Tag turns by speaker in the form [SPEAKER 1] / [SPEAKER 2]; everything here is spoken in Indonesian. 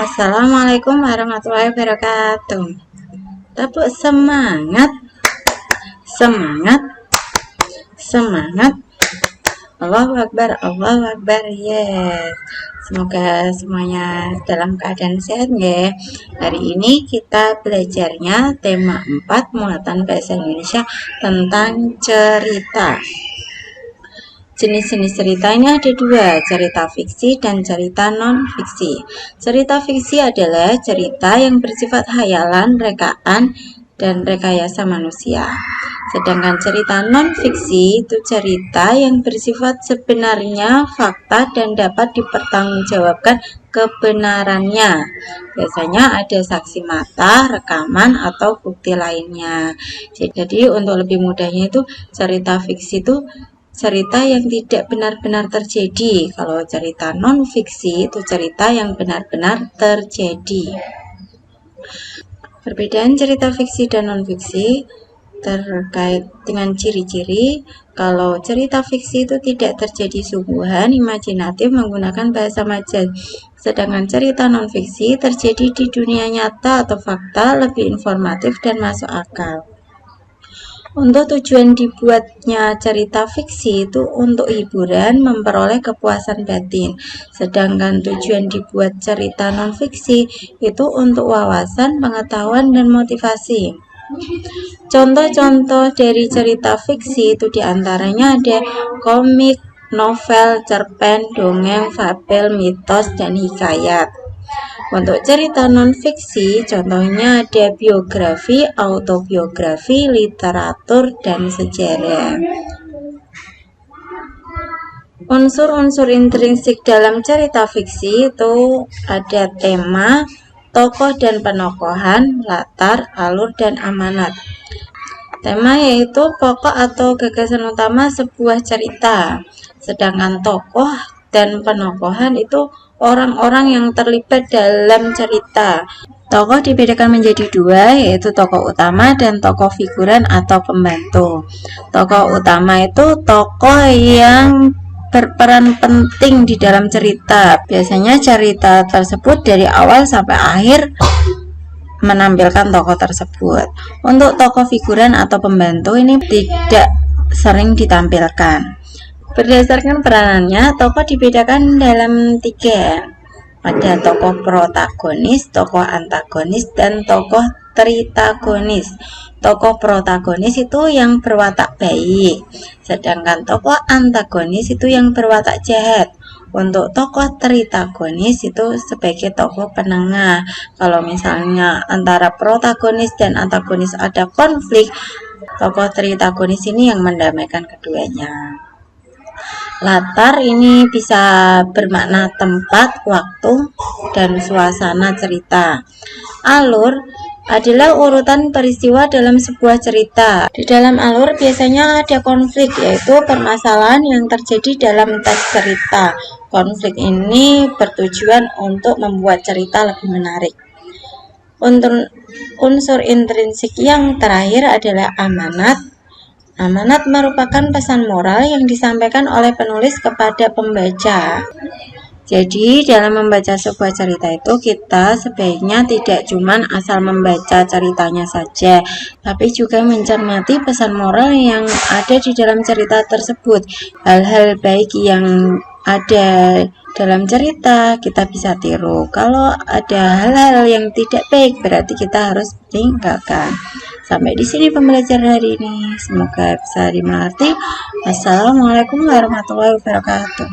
[SPEAKER 1] Assalamualaikum warahmatullahi wabarakatuh. Tepuk semangat, semangat, semangat. Allahu Akbar, Allahu Akbar. Yes. Semoga semuanya dalam keadaan sehat ya. Hari ini kita belajarnya tema 4 muatan bahasa Indonesia tentang cerita. Jenis-jenis cerita ini ada dua, cerita fiksi dan cerita non-fiksi. Cerita fiksi adalah cerita yang bersifat hayalan, rekaan, dan rekayasa manusia. Sedangkan cerita non-fiksi itu cerita yang bersifat sebenarnya fakta dan dapat dipertanggungjawabkan kebenarannya. Biasanya ada saksi mata, rekaman, atau bukti lainnya. Jadi untuk lebih mudahnya itu cerita fiksi itu cerita yang tidak benar-benar terjadi. Kalau cerita non-fiksi itu cerita yang benar-benar terjadi. Perbedaan cerita fiksi dan non-fiksi terkait dengan ciri-ciri. Kalau cerita fiksi itu tidak terjadi sungguhan, imajinatif, menggunakan bahasa majaz. Sedangkan cerita non-fiksi terjadi di dunia nyata atau fakta, lebih informatif dan masuk akal. Untuk tujuan dibuatnya cerita fiksi itu untuk hiburan, memperoleh kepuasan batin. Sedangkan tujuan dibuat cerita non-fiksi itu untuk wawasan, pengetahuan, dan motivasi. Contoh-contoh dari cerita fiksi itu diantaranya ada komik, novel, cerpen, dongeng, fabel, mitos, dan hikayat. Untuk cerita non-fiksi, contohnya ada biografi, autobiografi, literatur, dan sejarah. Unsur-unsur intrinsik dalam cerita fiksi itu ada tema, tokoh dan penokohan, latar, alur, dan amanat. Tema yaitu pokok atau gagasan utama sebuah cerita. Sedangkan tokoh dan penokohan itu orang-orang yang terlibat dalam cerita. Tokoh dibedakan menjadi dua, yaitu tokoh utama dan tokoh figuran atau pembantu. Tokoh utama itu tokoh yang berperan penting di dalam cerita. Biasanya cerita tersebut dari awal sampai akhir menampilkan tokoh tersebut. Untuk tokoh figuran atau pembantu ini tidak sering ditampilkan. Berdasarkan peranannya, tokoh dibedakan dalam 3. Ada tokoh protagonis, tokoh antagonis, dan tokoh tritagonis. Tokoh protagonis itu yang berwatak baik, sedangkan tokoh antagonis itu yang berwatak jahat. Untuk tokoh tritagonis itu sebagai tokoh penengah. Kalau misalnya antara protagonis dan antagonis ada konflik, tokoh tritagonis ini yang mendamaikan keduanya. Latar ini bisa bermakna tempat, waktu, dan suasana cerita. Alur adalah urutan peristiwa dalam sebuah cerita. Di dalam alur biasanya ada konflik, yaitu permasalahan yang terjadi dalam teks cerita. Konflik ini bertujuan untuk membuat cerita lebih menarik. Untuk unsur intrinsik yang terakhir adalah amanat. Amanat merupakan pesan moral yang disampaikan oleh penulis kepada pembaca. Jadi dalam membaca sebuah cerita itu kita sebaiknya tidak cuma asal membaca ceritanya saja, tapi juga mencermati pesan moral yang ada di dalam cerita tersebut. Hal-hal baik yang ada dalam cerita kita bisa tiru. Kalau ada hal-hal yang tidak baik berarti kita harus tinggalkan. Sampai di sini pembelajaran hari ini. Semoga bisa dimengerti. Wassalamualaikum warahmatullahi wabarakatuh.